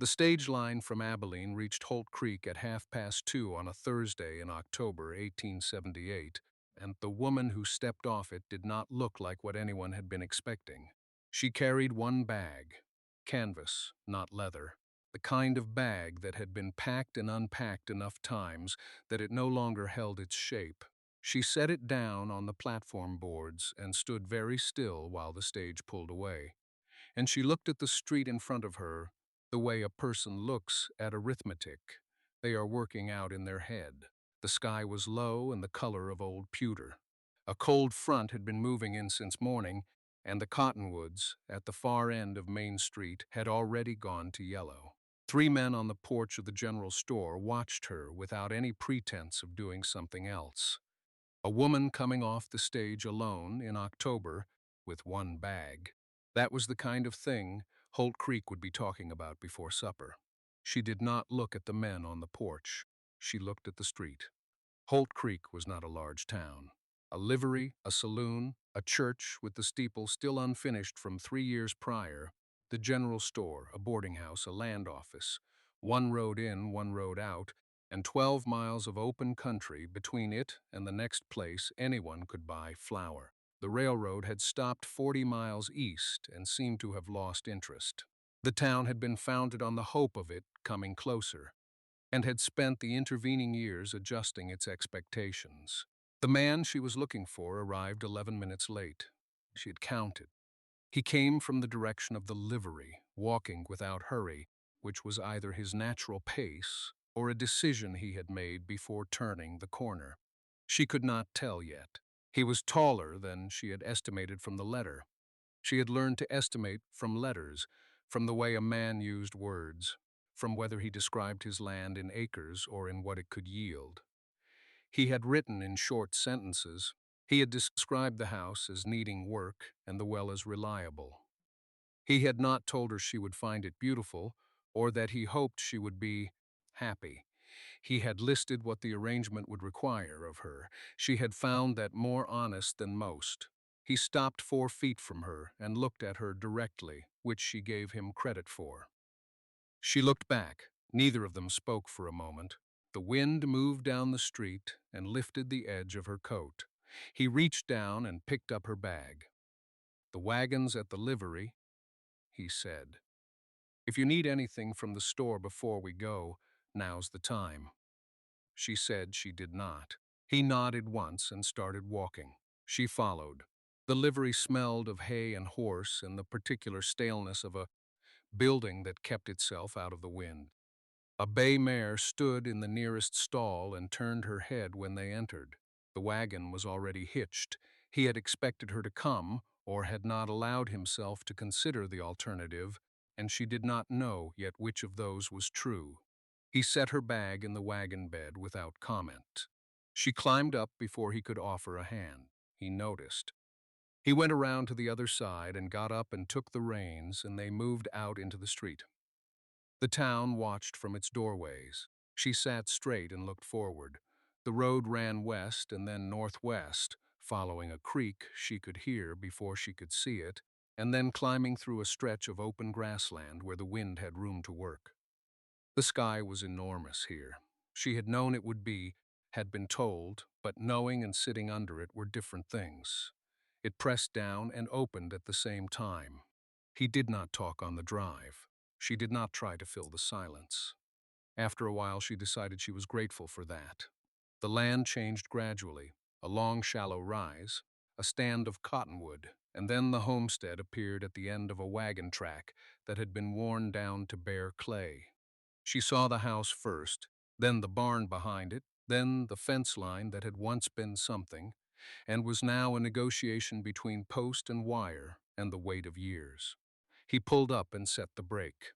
The stage line from Abilene reached Holt Creek at 2:30 on a Thursday in October 1878, and the woman who stepped off it did not look like what anyone had been expecting. She carried one bag, canvas, not leather, the kind of bag that had been packed and unpacked enough times that it no longer held its shape. She set it down on the platform boards and stood very still while the stage pulled away. And she looked at the street in front of her the way a person looks at arithmetic they are working out in their head. The sky was low and the color of old pewter. A cold front had been moving in since morning, and the cottonwoods at the far end of Main Street had already gone to yellow. Three men on the porch of the general store watched her without any pretense of doing something else. A woman coming off the stage alone in October with one bag. That was the kind of thing Holt Creek would be talking about before supper. She did not look at the men on the porch. She looked at the street. Holt Creek was not a large town. A livery, a saloon, a church with the steeple still unfinished from 3 years prior, the general store, a boarding house, a land office, one road in, one road out, and 12 miles of open country between it and the next place anyone could buy flour. The railroad had stopped 40 miles east and seemed to have lost interest. The town had been founded on the hope of it coming closer, and had spent the intervening years adjusting its expectations. The man she was looking for arrived 11 minutes late. She had counted. He came from the direction of the livery, walking without hurry, which was either his natural pace or a decision he had made before turning the corner. She could not tell yet. He was taller than she had estimated from the letter. She had learned to estimate from letters, from the way a man used words, from whether he described his land in acres or in what it could yield. He had written in short sentences. He had described the house as needing work and the well as reliable. He had not told her she would find it beautiful or that he hoped she would be happy. He had listed what the arrangement would require of her. She had found that more honest than most. He stopped 4 feet from her and looked at her directly, which she gave him credit for. She looked back. Neither of them spoke for a moment. The wind moved down the street and lifted the edge of her coat. He reached down and picked up her bag. "The wagon's at the livery," he said. "If you need anything from the store before we go, now's the time." She said she did not. He nodded once and started walking. She followed. The livery smelled of hay and horse and the particular staleness of a building that kept itself out of the wind. A bay mare stood in the nearest stall and turned her head when they entered. The wagon was already hitched. He had expected her to come, or had not allowed himself to consider the alternative, and she did not know yet which of those was true. He set her bag in the wagon bed without comment. She climbed up before he could offer a hand. He noticed. He went around to the other side and got up and took the reins, and they moved out into the street. The town watched from its doorways. She sat straight and looked forward. The road ran west and then northwest, following a creek she could hear before she could see it, and then climbing through a stretch of open grassland where the wind had room to work. The sky was enormous here. She had known it would be, had been told, but knowing and sitting under it were different things. It pressed down and opened at the same time. He did not talk on the drive. She did not try to fill the silence. After a while, she decided she was grateful for that. The land changed gradually, a long, shallow rise, a stand of cottonwood, and then the homestead appeared at the end of a wagon track that had been worn down to bare clay. She saw the house first, then the barn behind it, then the fence line that had once been something, and was now a negotiation between post and wire and the weight of years. He pulled up and set the brake.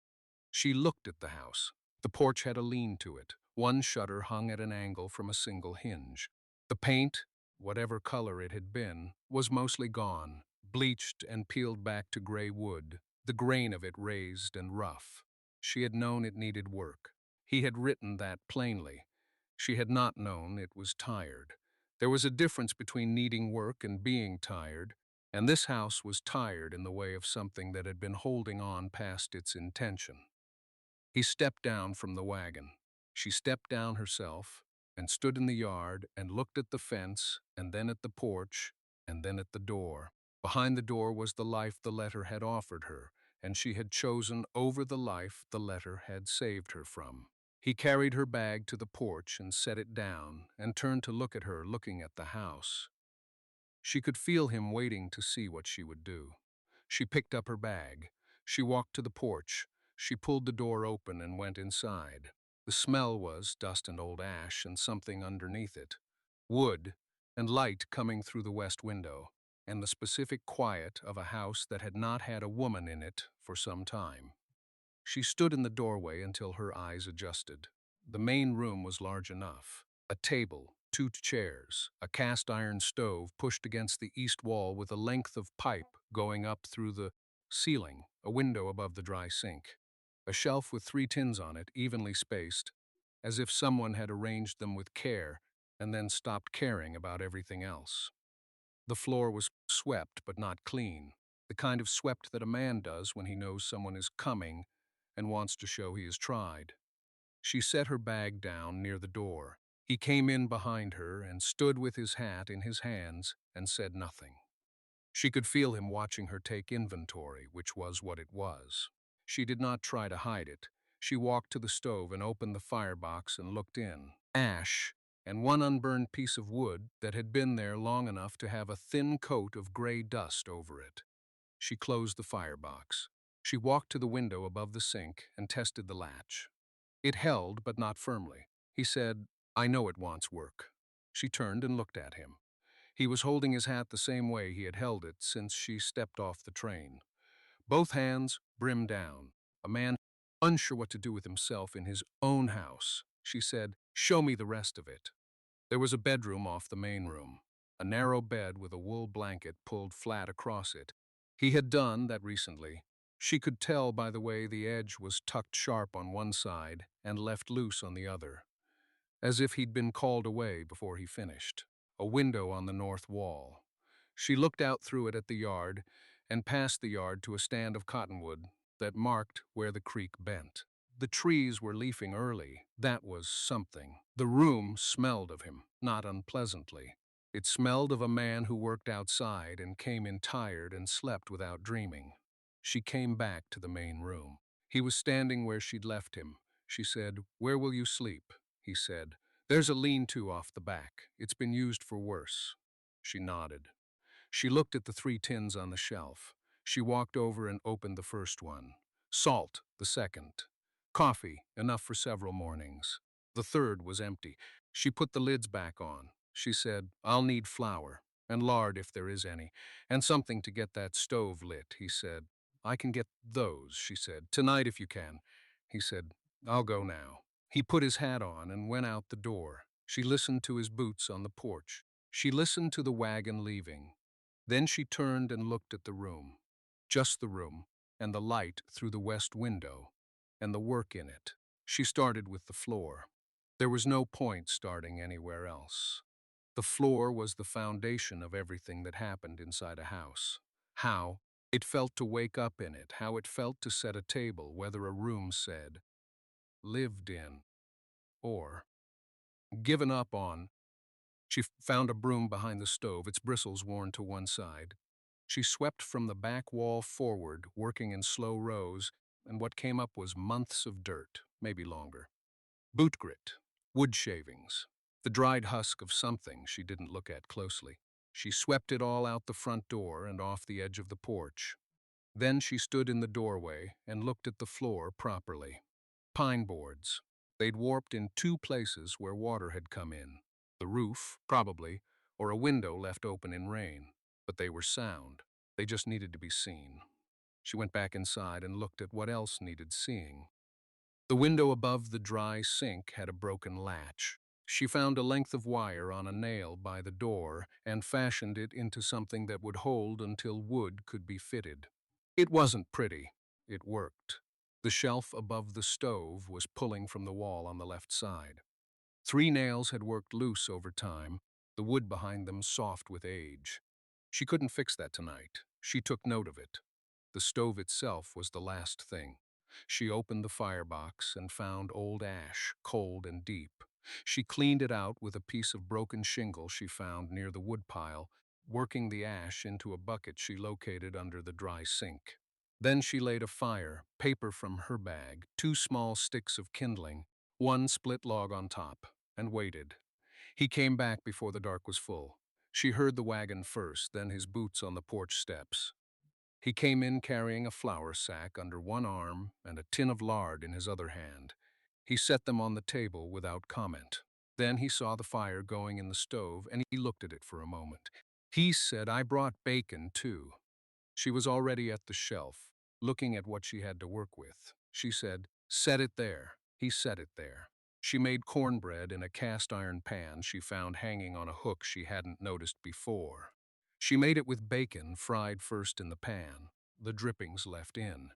She looked at the house. The porch had a lean to it. One shutter hung at an angle from a single hinge. The paint, whatever color it had been, was mostly gone, bleached and peeled back to gray wood, the grain of it raised and rough. She had known it needed work. He had written that plainly. She had not known it was tired. There was a difference between needing work and being tired, and this house was tired in the way of something that had been holding on past its intention. He stepped down from the wagon. She stepped down herself and stood in the yard and looked at the fence and then at the porch and then at the door. Behind the door was the life the letter had offered her, and she had chosen over the life the letter had saved her from. He carried her bag to the porch and set it down and turned to look at her looking at the house. She could feel him waiting to see what she would do. She picked up her bag. She walked to the porch. She pulled the door open and went inside. The smell was dust and old ash and something underneath it. Wood and light coming through the west window, and the specific quiet of a house that had not had a woman in it for some time. She stood in the doorway until her eyes adjusted. The main room was large enough. A table, two chairs, a cast-iron stove pushed against the east wall with a length of pipe going up through the ceiling, a window above the dry sink. A shelf with 3 tins on it, evenly spaced, as if someone had arranged them with care and then stopped caring about everything else. The floor was swept but not clean, the kind of swept that a man does when he knows someone is coming and wants to show he has tried. She set her bag down near the door. He came in behind her and stood with his hat in his hands and said nothing. She could feel him watching her take inventory, which was what it was. She did not try to hide it. She walked to the stove and opened the firebox and looked in. Ash and one unburned piece of wood that had been there long enough to have a thin coat of gray dust over it. She closed the firebox. She walked to the window above the sink and tested the latch. It held, but not firmly. He said, "I know it wants work." She turned and looked at him. He was holding his hat the same way he had held it since she stepped off the train. Both hands brim down. A man unsure what to do with himself in his own house. She said, "Show me the rest of it." There was a bedroom off the main room, a narrow bed with a wool blanket pulled flat across it. He had done that recently. She could tell by the way the edge was tucked sharp on one side and left loose on the other, as if he'd been called away before he finished. A window on the north wall. She looked out through it at the yard and past the yard to a stand of cottonwood that marked where the creek bent. The trees were leafing early. That was something. The room smelled of him, not unpleasantly. It smelled of a man who worked outside and came in tired and slept without dreaming. She came back to the main room. He was standing where she'd left him. She said, "Where will you sleep?" He said, "There's a lean-to off the back. It's been used for worse." She nodded. She looked at the 3 tins on the shelf. She walked over and opened the first one. Salt, the second. Coffee, enough for several mornings. The third was empty. She put the lids back on. She said, "I'll need flour, and lard if there is any, and something to get that stove lit." He said, "I can get those," she said. "Tonight if you can." He said, "I'll go now." He put his hat on and went out the door. She listened to his boots on the porch. She listened to the wagon leaving. Then she turned and looked at the room. Just the room, and the light through the west window, and the work in it. She started with the floor. There was no point starting anywhere else. The floor was the foundation of everything that happened inside a house. How it felt to wake up in it, how it felt to set a table, whether a room said, "lived in," or "given up on." She found a broom behind the stove, its bristles worn to one side. She swept from the back wall forward, working in slow rows, and what came up was months of dirt, maybe longer. Boot grit, wood shavings, the dried husk of something she didn't look at closely. She swept it all out the front door and off the edge of the porch. Then she stood in the doorway and looked at the floor properly. Pine boards. They'd warped in 2 places where water had come in. The roof, probably, or a window left open in rain. But they were sound. They just needed to be seen. She went back inside and looked at what else needed seeing. The window above the dry sink had a broken latch. She found a length of wire on a nail by the door and fashioned it into something that would hold until wood could be fitted. It wasn't pretty. It worked. The shelf above the stove was pulling from the wall on the left side. 3 nails had worked loose over time, the wood behind them soft with age. She couldn't fix that tonight. She took note of it. The stove itself was the last thing. She opened the firebox and found old ash, cold and deep. She cleaned it out with a piece of broken shingle she found near the woodpile, working the ash into a bucket she located under the dry sink. Then she laid a fire, paper from her bag, two small sticks of kindling, one split log on top, and waited. He came back before the dark was full. She heard the wagon first, then his boots on the porch steps. He came in carrying a flour sack under one arm and a tin of lard in his other hand. He set them on the table without comment. Then he saw the fire going in the stove and he looked at it for a moment. He said, "I brought bacon, too." She was already at the shelf, looking at what she had to work with. She said, "Set it there." He set it there. She made cornbread in a cast-iron pan she found hanging on a hook she hadn't noticed before. She made it with bacon fried first in the pan, the drippings left in.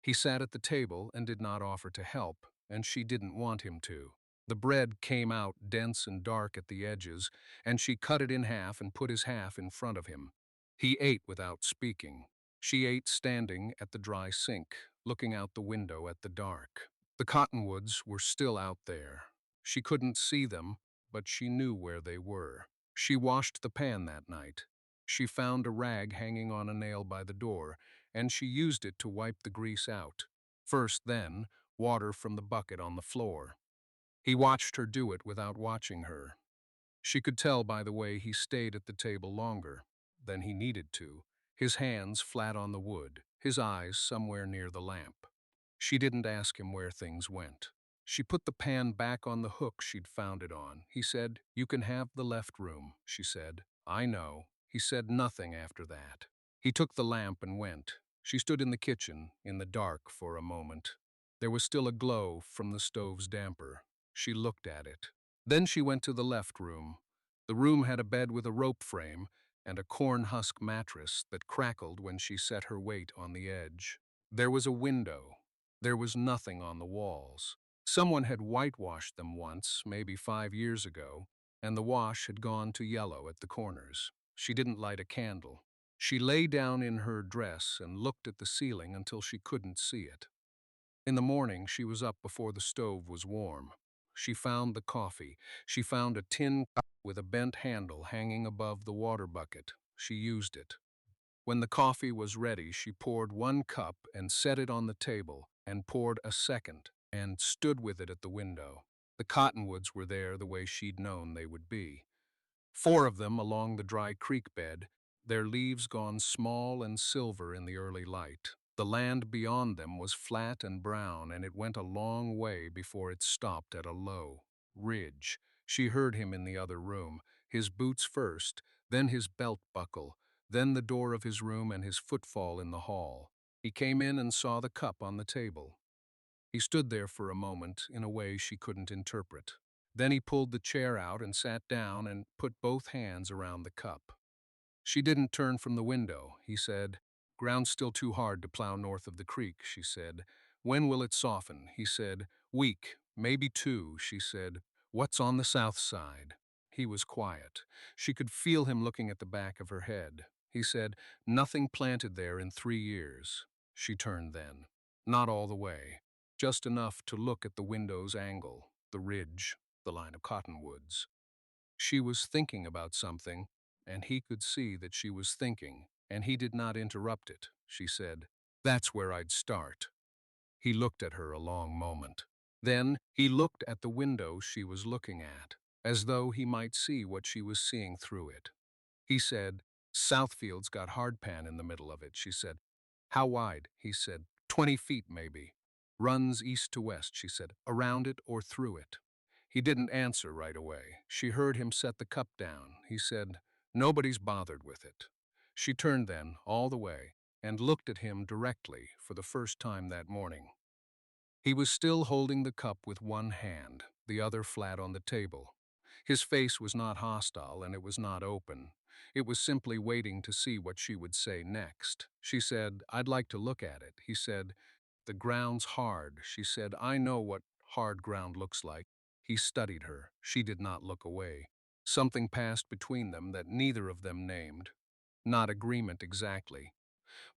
He sat at the table and did not offer to help, and she didn't want him to. The bread came out dense and dark at the edges, and she cut it in half and put his half in front of him. He ate without speaking. She ate standing at the dry sink, looking out the window at the dark. The cottonwoods were still out there. She couldn't see them, but she knew where they were. She washed the pan that night. She found a rag hanging on a nail by the door, and she used it to wipe the grease out. First, then, water from the bucket on the floor. He watched her do it without watching her. She could tell by the way he stayed at the table longer than he needed to, his hands flat on the wood, his eyes somewhere near the lamp. She didn't ask him where things went. She put the pan back on the hook she'd found it on. He said, "You can have the left room," she said. "I know." He said nothing after that. He took the lamp and went. She stood in the kitchen, in the dark, for a moment. There was still a glow from the stove's damper. She looked at it. Then she went to the left room. The room had a bed with a rope frame and a corn husk mattress that crackled when she set her weight on the edge. There was a window. There was nothing on the walls. Someone had whitewashed them once, maybe 5 years ago, and the wash had gone to yellow at the corners. She didn't light a candle. She lay down in her dress and looked at the ceiling until she couldn't see it. In the morning, she was up before the stove was warm. She found the coffee. She found a tin cup with a bent handle hanging above the water bucket. She used it. When the coffee was ready, she poured one cup and set it on the table, and poured a second, and stood with it at the window. The cottonwoods were there the way she'd known they would be. 4 of them along the dry creek bed, their leaves gone small and silver in the early light. The land beyond them was flat and brown, and it went a long way before it stopped at a low ridge. She heard him in the other room, his boots first, then his belt buckle, then the door of his room and his footfall in the hall. He came in and saw the cup on the table. He stood there for a moment in a way she couldn't interpret. Then he pulled the chair out and sat down and put both hands around the cup. She didn't turn from the window, he said. "Ground's still too hard to plow north of the creek," she said. "When will it soften?" He said. "Week, maybe 2," she said. "What's on the south side?" He was quiet. She could feel him looking at the back of her head. He said, "Nothing planted there in 3 years." She turned then. Not all the way. Just enough to look at the window's angle, the ridge, the line of cottonwoods. She was thinking about something, and he could see that she was thinking, and he did not interrupt it. She said, "That's where I'd start." He looked at her a long moment. Then he looked at the window she was looking at, as though he might see what she was seeing through it. He said, "Southfield's got hardpan in the middle of it," she said. "How wide?" He said, 20 feet, maybe. "Runs east to west," she said, "around it or through it." He didn't answer right away. She heard him set the cup down. He said, "Nobody's bothered with it." She turned then, all the way, and looked at him directly for the first time that morning. He was still holding the cup with one hand, the other flat on the table. His face was not hostile and it was not open. It was simply waiting to see what she would say next. She said, "I'd like to look at it." He said, "The ground's hard." She said, "I know what hard ground looks like." He studied her. She did not look away. Something passed between them that neither of them named. Not agreement exactly.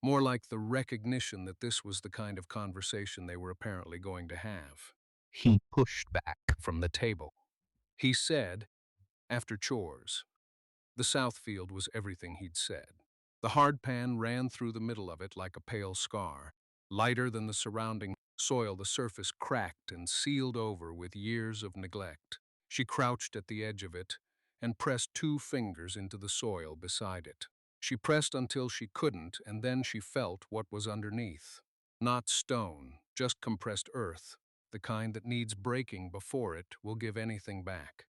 more like the recognition that this was the kind of conversation they were apparently going to have. He pushed back from the table. He said, after chores. The south field was everything he'd said. The hard pan ran through the middle of it like a pale scar. Lighter than the surrounding soil, the surface cracked and sealed over with years of neglect. She crouched at the edge of it and pressed 2 fingers into the soil beside it. She pressed until she couldn't, and then she felt what was underneath. Not stone, just compressed earth, the kind that needs breaking before it will give anything back.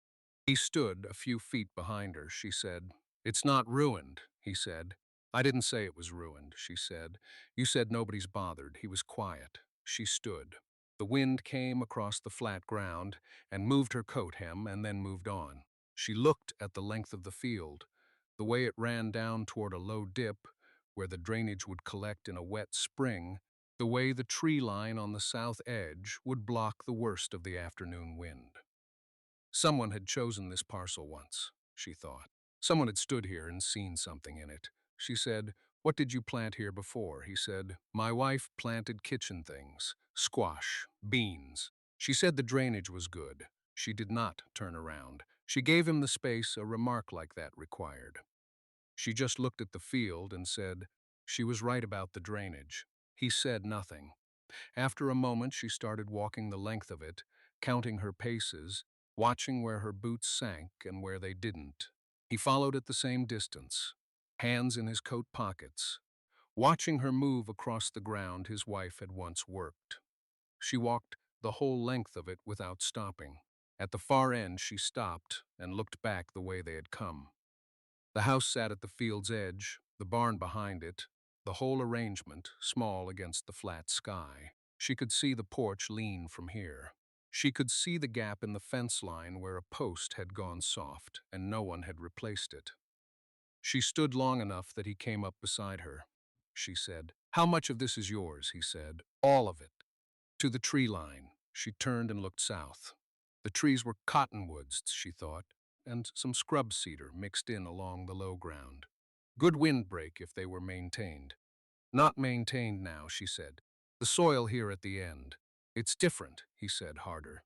He stood a few feet behind her. She said, "It's not ruined," he said. "I didn't say it was ruined," she said. "You said nobody's bothered." He was quiet. She stood. The wind came across the flat ground and moved her coat hem and then moved on. She looked at the length of the field, the way it ran down toward a low dip where the drainage would collect in a wet spring, the way the tree line on the south edge would block the worst of the afternoon wind. Someone had chosen this parcel once, she thought. Someone had stood here and seen something in it. She said, "What did you plant here before?" He said, "My wife planted kitchen things, squash, beans." She said the drainage was good. She did not turn around. She gave him the space a remark like that required. She just looked at the field and said, she was right about the drainage. He said nothing. After a moment, she started walking the length of it, counting her paces, watching where her boots sank and where they didn't. He followed at the same distance, hands in his coat pockets, watching her move across the ground his wife had once worked. She walked the whole length of it without stopping. At the far end, she stopped and looked back the way they had come. The house sat at the field's edge, the barn behind it, the whole arrangement small against the flat sky. She could see the porch lean from here. She could see the gap in the fence line where a post had gone soft and no one had replaced it. She stood long enough that he came up beside her. She said, "How much of this is yours?" He said, "All of it." To the tree line. She turned and looked south. The trees were cottonwoods, she thought, and some scrub cedar mixed in along the low ground. Good windbreak if they were maintained. Not maintained now, she said. The soil here at the end. It's different, he said harder.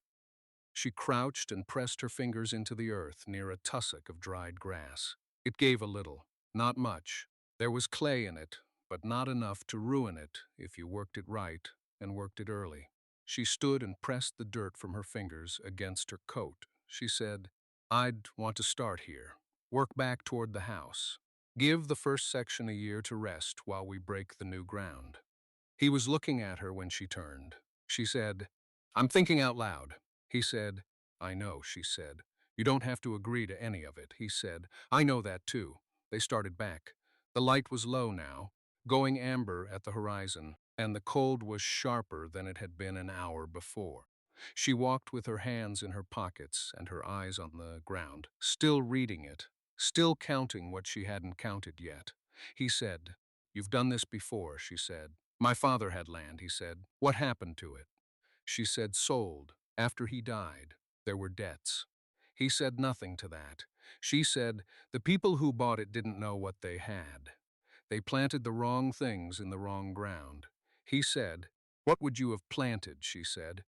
She crouched and pressed her fingers into the earth near a tussock of dried grass. It gave a little, not much. There was clay in it, but not enough to ruin it if you worked it right and worked it early. She stood and pressed the dirt from her fingers against her coat. She said, "I'd want to start here. Work back toward the house. Give the first section a year to rest while we break the new ground." He was looking at her when she turned. She said, "I'm thinking out loud." He said, "I know," she said. "You don't have to agree to any of it," he said. "I know that too." They started back. The light was low now, going amber at the horizon, and the cold was sharper than it had been an hour before. She walked with her hands in her pockets and her eyes on the ground, still reading it, still counting what she hadn't counted yet. He said, "You've done this before," she said. "My father had land," he said. "What happened to it?" She said, "Sold. After he died. There were debts." He said nothing to that. She said, "The people who bought it didn't know what they had. They planted the wrong things in the wrong ground." He said, "What would you have planted?" She said,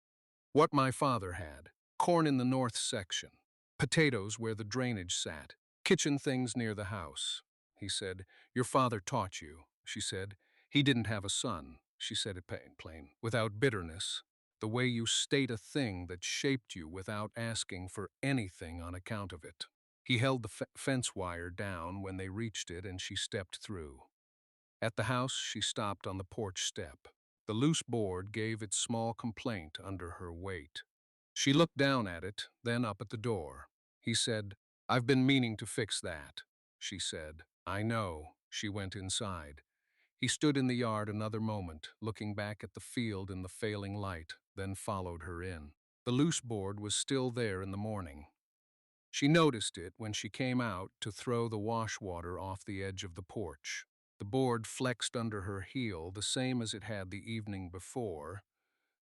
"What my father had. Corn in the north section. Potatoes where the drainage sat. Kitchen things near the house." He said, "Your father taught you." She said, "He didn't have a son." She said it plain, without bitterness. "The way you state a thing that shaped you without asking for anything on account of it." He held the fence wire down when they reached it and she stepped through. At the house, she stopped on the porch step. The loose board gave its small complaint under her weight. She looked down at it, then up at the door. He said, "I've been meaning to fix that." She said, "I know." She went inside. He stood in the yard another moment, looking back at the field in the failing light, then followed her in. The loose board was still there in the morning. She noticed it when she came out to throw the wash water off the edge of the porch. The board flexed under her heel the same as it had the evening before,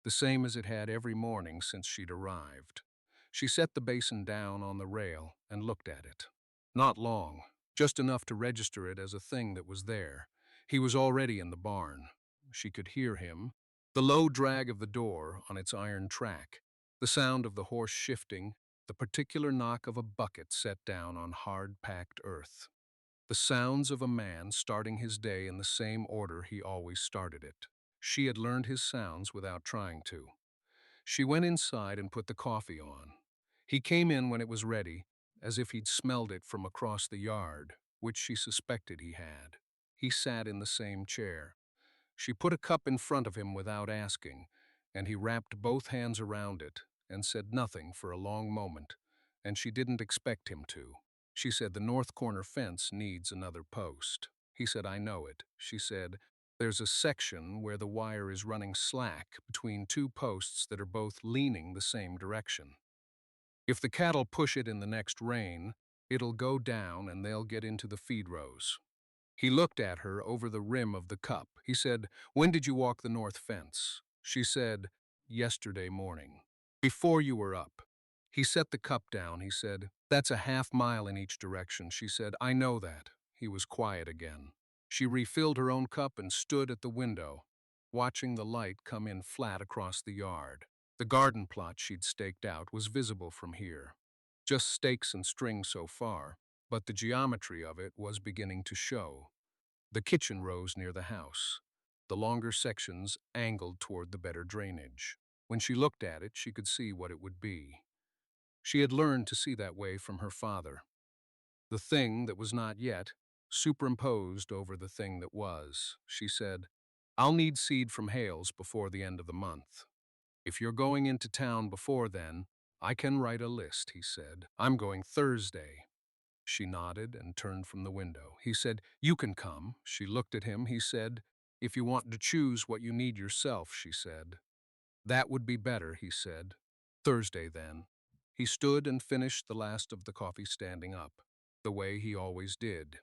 the same as it had every morning since she'd arrived. She set the basin down on the rail and looked at it. Not long, just enough to register it as a thing that was there. He was already in the barn. She could hear him, the low drag of the door on its iron track, the sound of the horse shifting, the particular knock of a bucket set down on hard-packed earth. The sounds of a man starting his day in the same order he always started it. She had learned his sounds without trying to. She went inside and put the coffee on. He came in when it was ready, as if he'd smelled it from across the yard, which she suspected he had. He sat in the same chair. She put a cup in front of him without asking, and he wrapped both hands around it and said nothing for a long moment, and she didn't expect him to. She said, "The north corner fence needs another post." He said, "I know it." She said, "There's a section where the wire is running slack between two posts that are both leaning the same direction. If the cattle push it in the next rain, it'll go down and they'll get into the feed rows." He looked at her over the rim of the cup. He said, "When did you walk the north fence?" She said, "Yesterday morning, before you were up." He set the cup down. He said, "That's a half-mile in each direction." She said, "I know that." He was quiet again. She refilled her own cup and stood at the window, watching the light come in flat across the yard. The garden plot she'd staked out was visible from here. Just stakes and string so far, but the geometry of it was beginning to show. The kitchen rose near the house. The longer sections angled toward the better drainage. When she looked at it, she could see what it would be. She had learned to see that way from her father. The thing that was not yet, superimposed over the thing that was. She said, "I'll need seed from Hales before the end of the month. If you're going into town before then, I can write a list," he said. "I'm going Thursday." She nodded and turned from the window. He said, "You can come." She looked at him. He said, "If you want to choose what you need yourself," she said. "That would be better," he said. "Thursday, then." He stood and finished the last of the coffee standing up, the way he always did.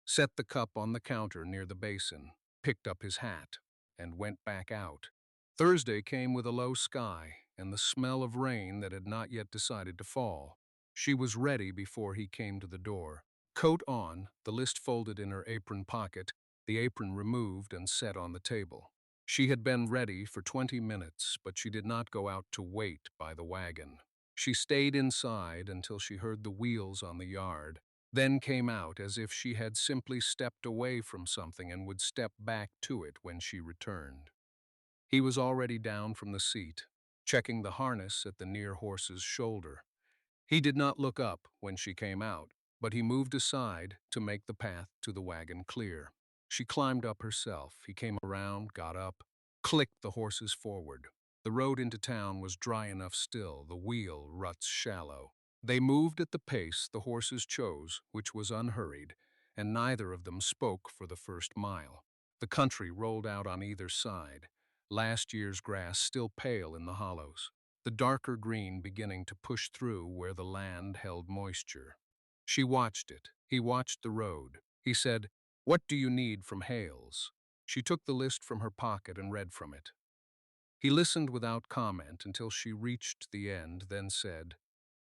Set the cup on the counter near the basin, picked up his hat, and went back out. Thursday came with a low sky and the smell of rain that had not yet decided to fall. She was ready before he came to the door. Coat on, the list folded in her apron pocket, the apron removed and set on the table. She had been ready for 20 minutes, but she did not go out to wait by the wagon. She stayed inside until she heard the wheels on the yard, then came out as if she had simply stepped away from something and would step back to it when she returned. He was already down from the seat, checking the harness at the near horse's shoulder. He did not look up when she came out, but he moved aside to make the path to the wagon clear. She climbed up herself. He came around, got up, clicked the horses forward. The road into town was dry enough still, the wheel ruts shallow. They moved at the pace the horses chose, which was unhurried, and neither of them spoke for the first mile. The country rolled out on either side, last year's grass still pale in the hollows, the darker green beginning to push through where the land held moisture. She watched it. He watched the road. He said, "What do you need from Hales?" She took the list from her pocket and read from it. He listened without comment until she reached the end, then said,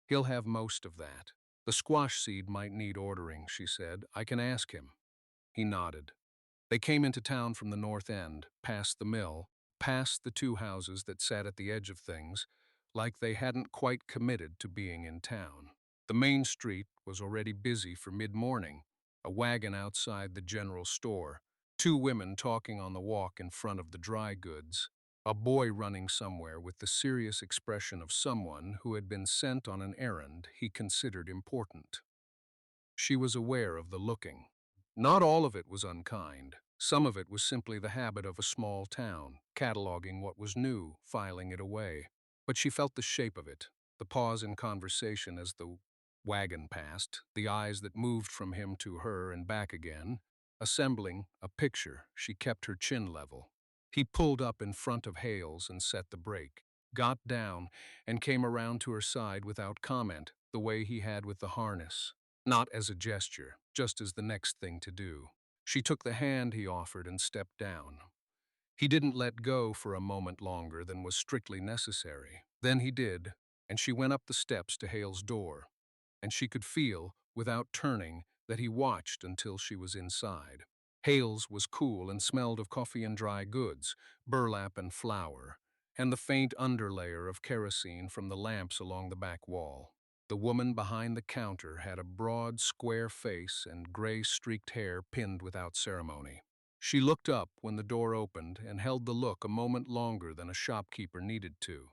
"He'll have most of that. The squash seed might need ordering," she said. "I can ask him." He nodded. They came into town from the north end, past the mill, past the two houses that sat at the edge of things, like they hadn't quite committed to being in town. The main street was already busy for mid-morning, a wagon outside the general store, two women talking on the walk in front of the dry goods, a boy running somewhere with the serious expression of someone who had been sent on an errand he considered important. She was aware of the looking. Not all of it was unkind. Some of it was simply the habit of a small town, cataloging what was new, filing it away. But she felt the shape of it, the pause in conversation as the wagon passed, the eyes that moved from him to her and back again. Assembling a picture, she kept her chin level. He pulled up in front of Hales and set the brake, got down, and came around to her side without comment, the way he had with the harness. Not as a gesture, just as the next thing to do. She took the hand he offered and stepped down. He didn't let go for a moment longer than was strictly necessary. Then he did, and she went up the steps to Hale's door, and she could feel, without turning, that he watched until she was inside. Hale's was cool and smelled of coffee and dry goods, burlap and flour, and the faint underlayer of kerosene from the lamps along the back wall. The woman behind the counter had a broad, square face and gray-streaked hair pinned without ceremony. She looked up when the door opened and held the look a moment longer than a shopkeeper needed to.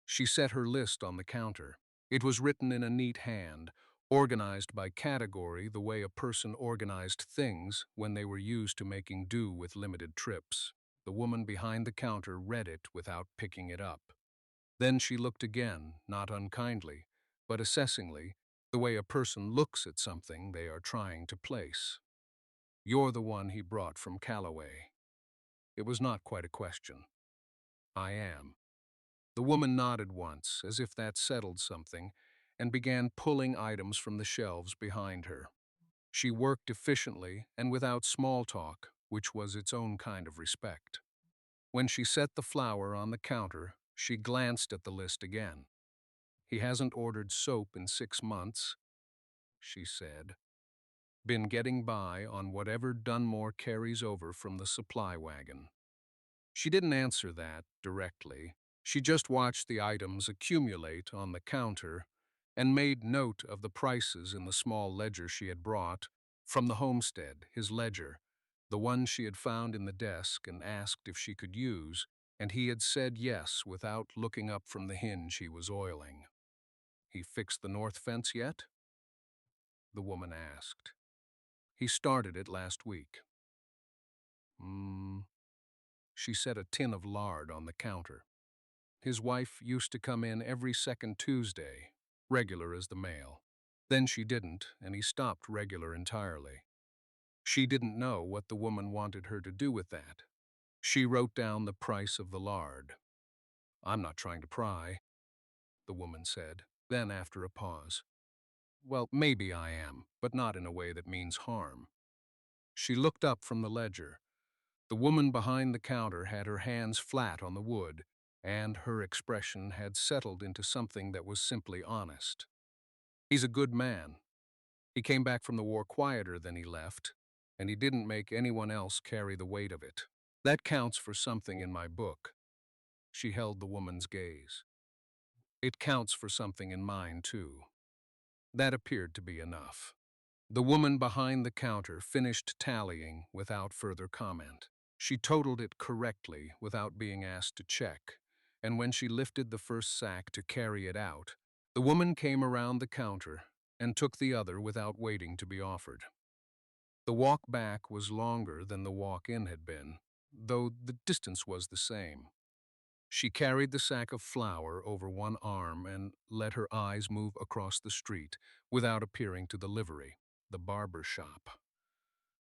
She set her list on the counter. It was written in a neat hand, organized by category the way a person organized things when they were used to making do with limited trips. The woman behind the counter read it without picking it up. Then she looked again, not unkindly, but assessingly, the way a person looks at something they are trying to place. "You're the one he brought from Callaway." It was not quite a question. "I am." The woman nodded once, as if that settled something, and began pulling items from the shelves behind her. She worked efficiently and without small talk, which was its own kind of respect. When she set the flour on the counter, she glanced at the list again. "He hasn't ordered soap in 6 months," she said. "Been getting by on whatever Dunmore carries over from the supply wagon." She didn't answer that directly. She just watched the items accumulate on the counter and made note of the prices in the small ledger she had brought from the Homestead, his ledger, the one she had found in the desk and asked if she could use, and he had said yes without looking up from the hinge he was oiling. "He fixed the north fence yet?" the woman asked. "He started it last week." She set a tin of lard on the counter. "His wife used to come in every second Tuesday, regular as the mail. Then she didn't, and he stopped regular entirely." She didn't know what the woman wanted her to do with that. She wrote down the price of the lard. "I'm not trying to pry," the woman said. Then, after a pause, "Well, maybe I am, but not in a way that means harm." She looked up from the ledger. The woman behind the counter had her hands flat on the wood, and her expression had settled into something that was simply honest. "He's a good man. He came back from the war quieter than he left, and he didn't make anyone else carry the weight of it. That counts for something in my book." She held the woman's gaze. "It counts for something in mine, too." That appeared to be enough. The woman behind the counter finished tallying without further comment. She totaled it correctly without being asked to check, and when she lifted the first sack to carry it out, the woman came around the counter and took the other without waiting to be offered. The walk back was longer than the walk in had been, though the distance was the same. She carried the sack of flour over one arm and let her eyes move across the street without appearing to the livery, the barber shop.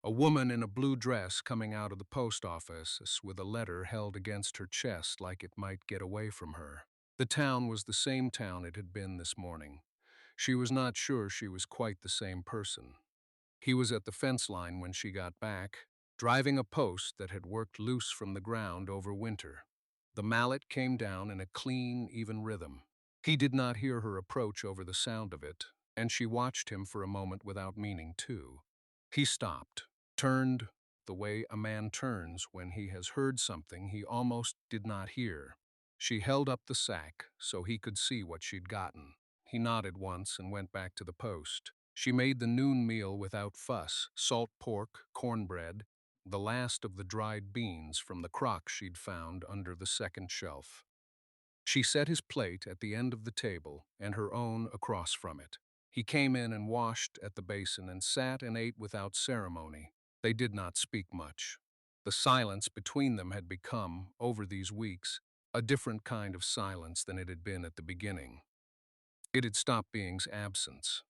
A woman in a blue dress coming out of the post office with a letter held against her chest like it might get away from her. The town was the same town it had been this morning. She was not sure she was quite the same person. He was at the fence line when she got back, driving a post that had worked loose from the ground over winter. The mallet came down in a clean, even rhythm. He did not hear her approach over the sound of it, and she watched him for a moment without meaning to. He stopped, turned the way a man turns when he has heard something he almost did not hear. She held up the sack so he could see what she'd gotten. He nodded once and went back to the post. She made the noon meal without fuss: salt pork, cornbread, the last of the dried beans from the crock she'd found under the second shelf. She set his plate at the end of the table and her own across from it. He came in and washed at the basin and sat and ate without ceremony. They did not speak much. The silence between them had become, over these weeks, a different kind of silence than it had been at the beginning. It had stopped being absence.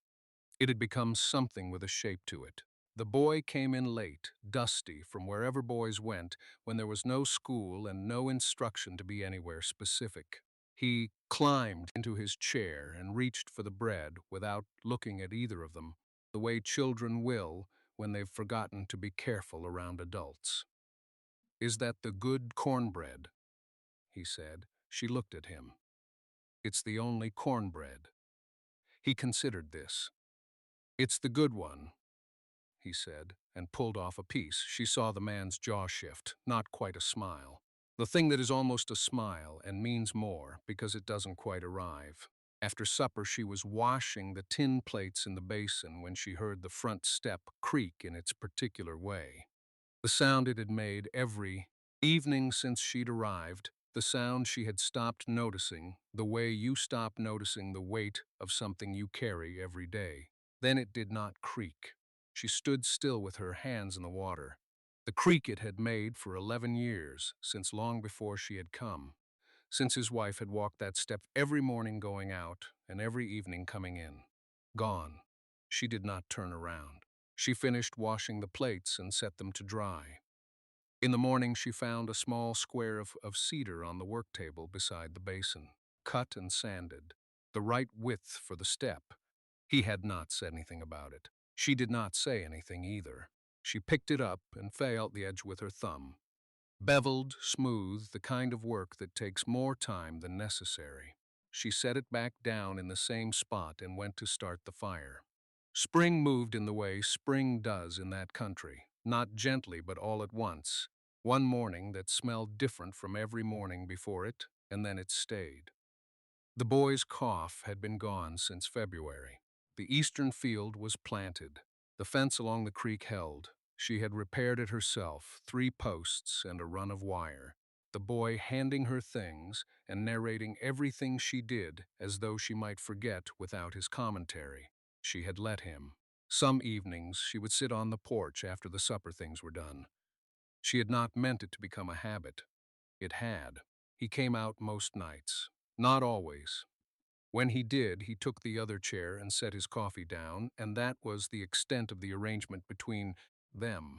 It had become something with a shape to it. The boy came in late, dusty, from wherever boys went when there was no school and no instruction to be anywhere specific. He climbed into his chair and reached for the bread without looking at either of them, the way children will when they've forgotten to be careful around adults. "Is that the good cornbread?" he said. She looked at him. "It's the only cornbread." He considered this. "It's the good one." he said, and pulled off a piece. She saw the man's jaw shift, not quite a smile. The thing that is almost a smile and means more because it doesn't quite arrive. After supper, she was washing the tin plates in the basin when she heard the front step creak in its particular way. The sound it had made every evening since she'd arrived, the sound she had stopped noticing, the way you stop noticing the weight of something you carry every day. Then it did not creak. She stood still with her hands in the water. The creak it had made for 11 years, since long before she had come, since his wife had walked that step every morning going out and every evening coming in. Gone. She did not turn around. She finished washing the plates and set them to dry. In the morning, she found a small square of cedar on the work table beside the basin, cut and sanded, the right width for the step. He had not said anything about it. She did not say anything either. She picked it up and felt the edge with her thumb. Beveled, smooth, the kind of work that takes more time than necessary. She set it back down in the same spot and went to start the fire. Spring moved in the way spring does in that country, not gently but all at once. One morning that smelled different from every morning before it, and then it stayed. The boy's cough had been gone since February. The eastern field was planted. The fence along the creek held. She had repaired it herself, 3 posts and a run of wire. The boy handing her things and narrating everything she did as though she might forget without his commentary. She had let him. Some evenings she would sit on the porch after the supper things were done. She had not meant it to become a habit. It had. He came out most nights. Not always. When he did, he took the other chair and set his coffee down, and that was the extent of the arrangement between them.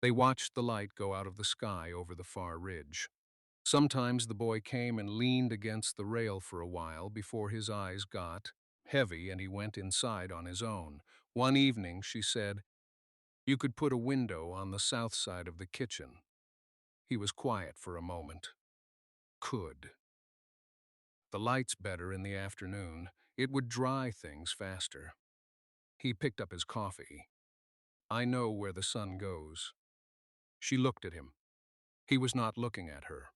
They watched the light go out of the sky over the far ridge. Sometimes the boy came and leaned against the rail for a while before his eyes got heavy and he went inside on his own. One evening, she said, "You could put a window on the south side of the kitchen." He was quiet for a moment. Could. The light's better in the afternoon. It would dry things faster. He picked up his coffee. "I know where the sun goes." She looked at him. He was not looking at her.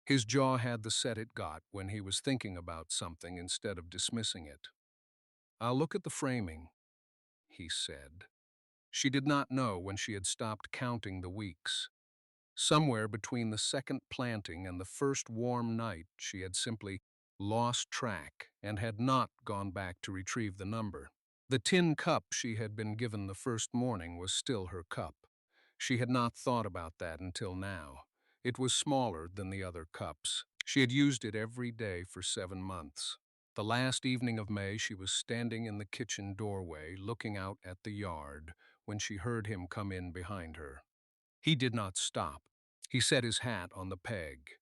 His jaw had the set it got when he was thinking about something instead of dismissing it. "I'll look at the framing," he said. She did not know when she had stopped counting the weeks. Somewhere between the second planting and the first warm night, she had simply lost track and had not gone back to retrieve the number. The tin cup she had been given the first morning was still her cup. She had not thought about that until now. It was smaller than the other cups. She had used it every day for 7 months. The last evening of May, she was standing in the kitchen doorway, looking out at the yard, when she heard him come in behind her. He did not stop. He set his hat on the peg.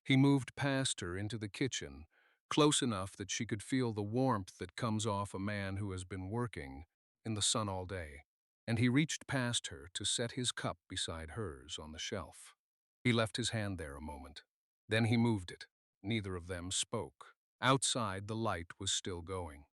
He moved past her into the kitchen, close enough that she could feel the warmth that comes off a man who has been working in the sun all day. And he reached past her to set his cup beside hers on the shelf. He left his hand there a moment. Then he moved it. Neither of them spoke. Outside, the light was still going.